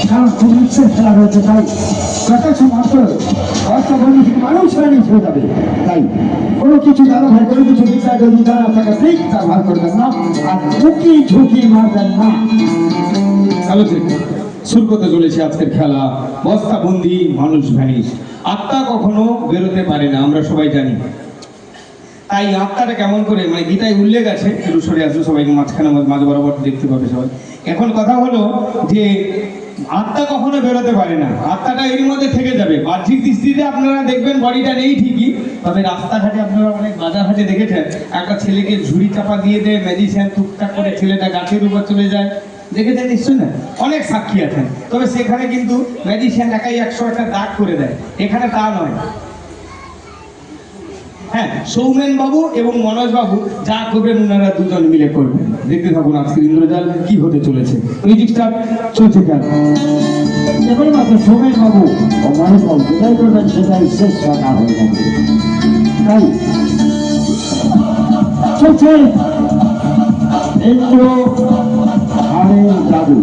কারণ খুব ইচ্ছের খেলা রয়েছে, তাই প্রকাশ্য মাত্র অর্থ বন্ধু থেকে মানুষ হয়ে যাবে। তাই কোনো কিছু দাদা ভাই কোনো কিছু বিচার যদি জানা থাকে ঠিক তা ভার করবেন না, আর ঝুঁকি ঝুঁকি মারবেন না। শুরু করতে চলেছে আজকের খেলা বস্তা বন্দি মানুষ ভ্যানিশ। আত্মা কখনো বেরোতে পারে না, আমরা সবাই জানি। তাই আত্মাটা কেমন করে, মানে গীতায় উল্লেখ আছে, একটু সরে আসবে সবাইকে মাঝখানে মাঝে বরাবর দেখতে পাবে সবাই। এখন কথা হলো যে আত্মা কখনো বেরোতে পারে না, আত্মাটা এর মধ্যে থেকে যাবে। বাহ্যিক দৃষ্টিতে আপনারা দেখবেন বডিটা নেই ঠিকই, তবে রাস্তাঘাটে আপনারা অনেক বাজার ঘাটে দেখেছেন একটা ছেলেকে ঝুড়ি চাপা দিয়ে দেয় ম্যাজিশিয়ান, টুকটাক করে ছেলেটা গাছের উপর চলে যায়, দেখেছেন নিশ্চয় না? অনেক সাক্ষী আছেন। তবে সেখানে কিন্তু ম্যাজিশিয়ান একাই 100টা দাগ করে দেয়, এখানে তা নয়। হ্যাঁ, সৌমেন বাবু এবং মনোজ বাবু যা করবেন ওনারা দুজন মিলে করবেন। দেখতে থাকুন আজকের ইন্দ্রজাল কি হতে চলেছে। মিউজিক স্টার্ট চলছে কেন কেবলমাত্র সৌমেন বাবু ও মনোজ বাবু যেটাই করবেন সেটাই শেষ কথা হয়ে যাবে। তাই চলছে ইন্দ্র হারের জাদু।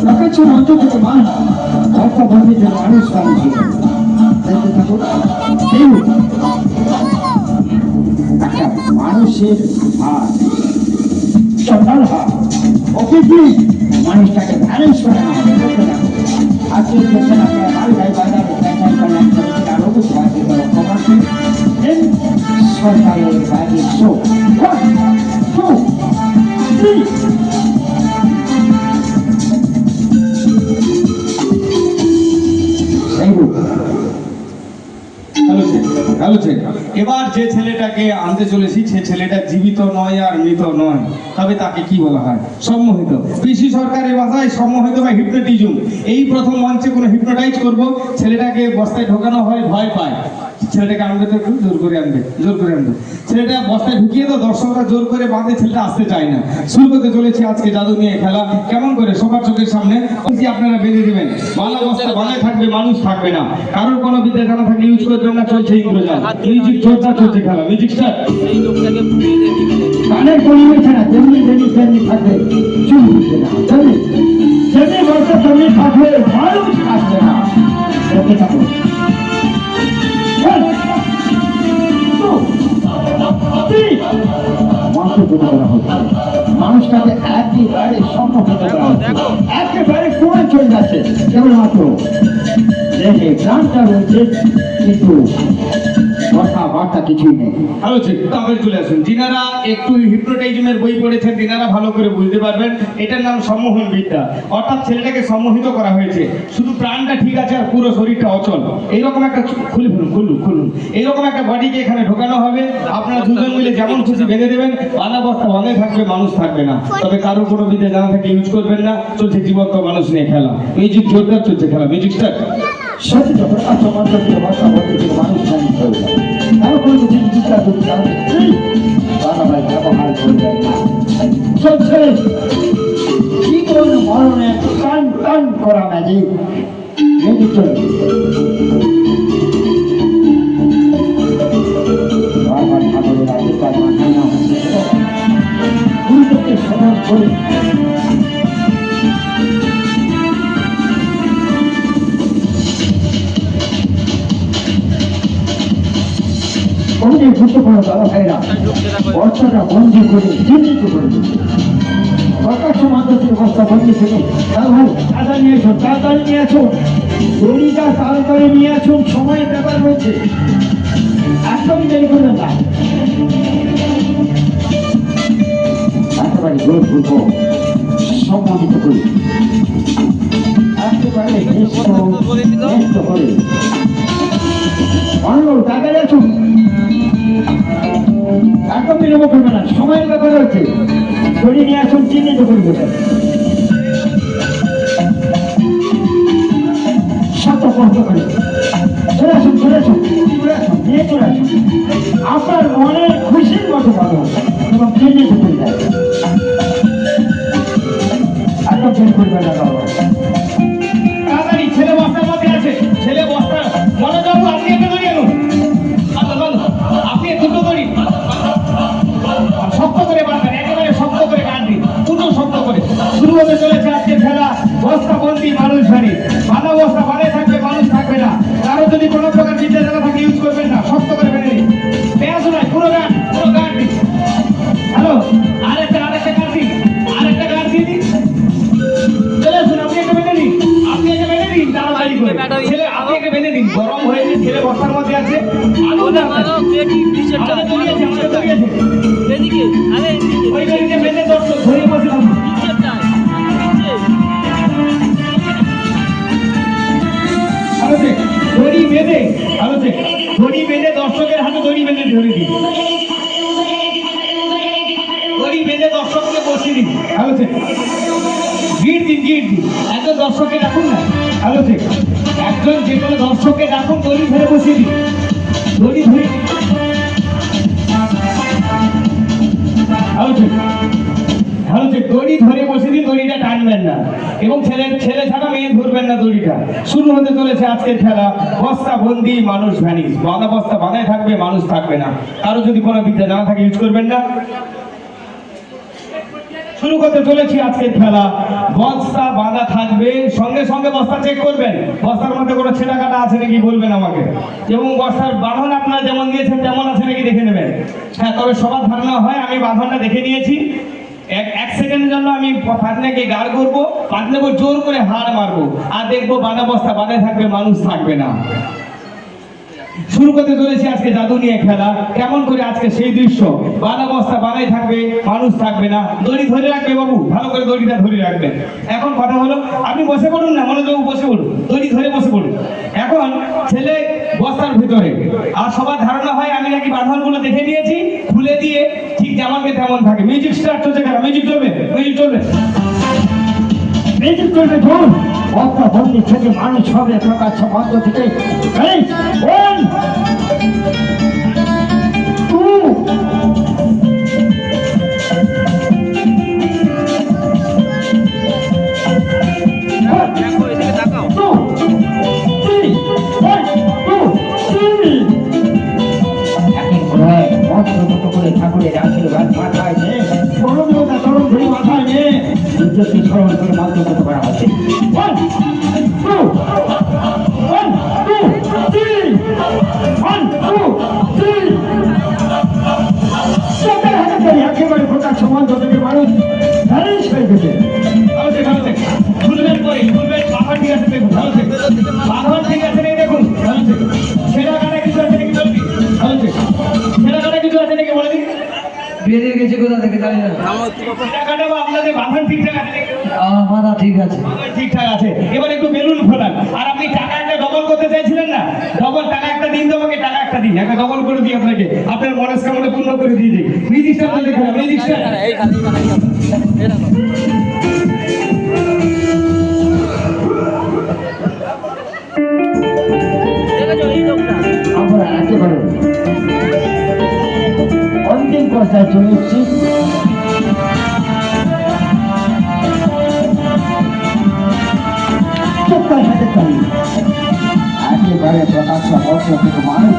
প্রকাশ্য মঞ্চ থেকে মান অর্থ বন্দিতে মানুষ বানিয়েছে। দেখতে থাকুন একটা মানুষের হাত, সকাল হাত, ওকে কি মানুষটাকে ম্যানেজ করে না করতে থাকুন। আজকে দেখছেন আপনারা মালদায় বাজারে আরো সরকারের বাড়ির শো এবার যে ছেলেটাকে আনতে চলেছি সে ছেলেটা জীবিত নয় আর মৃত নয়, তবে তাকে কি বলা হয়? সম্মোহিত। পিসি সরকারের ভাষায় সম্মোহিত বা হিপনোটিজম। এই প্রথম মঞ্চে কোনো হিপনোটাইজ করব, ছেলেটাকে বস্তায় ঢোকানো হয়, ভয় পায়। ছেলেটাকে আনবে তো একটু জোর করে আনবে, জোর করে আনবে। ছেলেটা বস্তায় ঢুকিয়ে তো দর্শকরা জোর করে বাঁধে, ছেলেটা আসতে চায় না। শুরু করতে চলেছে আজকে জাদু নিয়ে খেলা। কেমন করে সবার চোখের সামনে আপনারা বেঁধে দেবেন। বাংলা বস্তা বাঁধে থাকবে, মানুষ থাকবে না। কারোর কোনো বিদ্যা জানা থাকলে ইউজ করবেন না। চলছে ইন্দ্রজাল, মিউজিক জোরদার চলছে খেলা। Music start. গানের পরিবেশে না যেমনি যেমনি তেমনি থাকবে, চুল উঠবে না, যেমনি যেমনি বলতে তেমনি থাকবে, মানুষ থাকবে না। দেখতে থাকুন মানুষটাকে একেবারে সম্মুখিত করা হচ্ছে, একেবারে কোন চলে যাচ্ছে। কেবলমাত্র দেখে প্রাণটা রয়েছে কিন্তু কথাবার্তা কিছুই নেই। ভালো ঠিক, তাহলে চলে আসুন। যিনারা একটু হিপনোটাইজমের বই পড়েছেন তিনারা ভালো করে বুঝতে পারবেন এটার নাম সম্মোহন বিদ্যা। অর্থাৎ ছেলেটাকে সম্মোহিত করা হয়েছে, শুধু প্রাণটা ঠিক আছে আর পুরো শরীরটা অচল। এইরকম একটা খুলুন এইরকম একটা বডিকে এখানে ঢোকানো হবে। আপনারা দুজন মিলে যেমন খুশি বেঁধে দেবেন, বানা বস্তা বাঁধে থাকবে, মানুষ থাকবে না। তবে কারোর কোনো বিদ্যা জানা থাকে ইউজ করবেন না। চলছে জীবন্ত মানুষ নিয়ে খেলা। মিউজিক জোরদার চলছে খেলা। Music start. সত্যি যখন আচমন থেকে ভাষা বলতে থেকে মানুষ জানি চলে যায়, তার কোনো কিছু বিচার করতে বাবা ভাই ব্যবহার করবেন না। চলছে জীবন মরণের টান টান করা ম্যাজিক। মিউজিক চলছে। বারবার ঠাকুরের আশীর্বাদ মাথায় না হচ্ছে গুরুত্বকে স্মরণ করে গুরুত্বপূর্ণ দাদা ভাইরা অর্থটা বন্ধ করে চিহ্নিত করে দিচ্ছে। প্রকাশ্য মাধ্যমে বস্তা বন্ধ থেকে দাদা ভাই তাড়াতাড়ি নিয়ে আসুন, তাড়াতাড়ি নিয়ে আসুন, দড়িটা তাড়াতাড়ি নিয়ে আসুন, সময়ের ব্যাপার রয়েছে, একদমই দেরি করবেন না। একেবারে জোর পূর্ব সম্মানিত করি, একেবারে নিষ্ঠ করে মঙ্গল তাড়াতাড়ি আসুন, একদম বিলম্ব করবে না, সময়ের ব্যাপার রয়েছে। দড়ি নিয়ে আসুন, চিহ্নিত করে দেবেন। সতর্ক করে চলে আসুন, চলে আসুন, চলে আসুন, নিয়ে চলে আসুন। আপনার মনের খুশির মতো ভালো এবং চিহ্নিত করে দেয়। একদম বের করবে না বাবা। তাড়াতাড়ি ছেলে বস্তার মধ্যে আছে, ছেলে বস্তা। মনোজ বাবু আপনি একটা দড়ি আনুন, আপনি দুটো দড়ি শক্ত করে বাঁধবেন, একেবারে শক্ত করে বাঁধবেন, পুরো শক্ত করে। শুরু হতে চলেছে আজকের খেলা। অবস্থা বাড়াই থাকবে, মানুষ থাকবে না। কারো যদি কোনো প্রকার বিদ্যা জানা থাকে ইউজ করবেন না, শক্ত করে বেঁধে নিন। পেঁয়াজ নয়, পুরো গান দিন। হ্যালো, আরেকটা গান দিন, দিয়ে দিন। চলে আসুন, আপনি একটা বেঁধে নিন, তাড়াতাড়ি করে। ছেলে আপনি একটা বেঁধে নিন, গরম হয়েছে, ছেলে বস্তার মধ্যে আছে। আলু না ওই গাড়িতে বেঁধে দর্শক ধরে বসে থাকুন। দড়ি বেঁধে দর্শকের হাতে দড়ি বেঁধে ধরে দিন। দড়ি বেঁধে দর্শককে বসিয়ে দিন। গিট দিন। একজন দর্শককে ডাকুন না। একজন যে কোনো দর্শককে ডাকুন, দড়ি ধরে বসিয়ে দিন। দড়ি ধরে দড়ি ধরে বসে দিন, দড়িটা টানবেন না এবং ছেলে ছাড়া মেয়ে ধরবেন না। দড়িটা শুরু হতে চলেছে আজকের খেলা বস্তা বন্দি মানুষ ভ্যানিশ। বাঁধা বস্তা বাঁধাই থাকবে, মানুষ থাকবে না। কারো যদি কোনো বিদ্যা জানা থাকে ইউজ করবেন না। শুরু করতে চলেছি আজকের খেলা। বস্তা বাঁধা থাকবে, সঙ্গে সঙ্গে বস্তা চেক করবেন, বস্তার মধ্যে কোনো ছেঁড়া কাটা আছে নাকি বলবেন আমাকে, এবং বস্তার বাঁধন আপনারা যেমন দিয়েছেন তেমন আছে নাকি দেখে নেবেন। হ্যাঁ, তবে সবার ধারণা হয় আমি বাঁধনটা দেখে নিয়েছি। এক সেকেন্ডের জন্য আমি পাতনাকে গাড় করবো, পাতনাকে জোর করে হাড় মারবো, আর দেখবো বাঁধা বস্তা বাঁধাই থাকবে, মানুষ থাকবে না। শুরু করতে চলেছি আজকে জাদু নিয়ে খেলা। কেমন করে আজকে সেই দৃশ্য, বাঁধা বস্তা বাঁধাই থাকবে, মানুষ থাকবে না। দড়ি ধরে রাখবে বাবু, ভালো করে দড়িটা ধরে রাখবেন। এখন কথা হলো, আপনি বসে পড়ুন না, মনোযোগ বসে পড়ুন, দড়ি ধরে বসে পড়ুন। এখন ছেলে বস্তার ভিতরে, আর সবার ধারণা হয় আমি নাকি বাঁধনগুলো দেখে নিয়েছি, খুলে দিয়ে ঠিক যেমনকে তেমন থাকে। মিউজিক স্টার্ট হচ্ছে, খেলা মিউজিক চলবে। ধরুন বস্তা বন্দি থেকে মানুষ হবে প্রকাশ্য মঞ্চ থেকে। 1 2 ঠাকুরের আশীর্বাদ মাথায় নিয়ে চরণ ধরে মাথায় নিয়ে সূর্যকে স্মরণ করে মন্ত্র করতে করা হচ্ছে। 1 2 1 2 3 1 2 3 একেবারে প্রকাশ্য মঞ্চ থেকে মানুষ ভ্যানিশ হয়ে গেছে। খুলবেন বাঁধন ঠিক আছে দেখুন, বাঁধন ঠিক আছে নাকি দেখুন। ছেঁড়া কাটা কিছু আছে নাকি বলবি, ছেঁড়া কাটা কিছু আছে নাকি বলে দিন। বেরিয়ে গেছে কোথা থেকে জানি না। আপনাদের বাঁধন ঠিকঠাক আছে নাকি? আমার মাথা ঠিক আছে, ঠিকঠাক আছে। এবার একটু বেলুন ফোটান। আর আপনি টাকা একটা ডবল করতে চাইছিলেন না, ডবল টাকা একটা দিন, তোমাকে টাকা একটা দিন, একটা ডবল করে দিই আপনাকে, আপনার মনস্কামনা পূর্ণ করে দিয়ে দিই। মিউজিকটা দেখুন, মিউজিকটা আমরা একেবারে অন্তিম পর্যায়ে চলে এসেছি। একেবারে প্রকাশ্য মঞ্চ থেকে মানুষ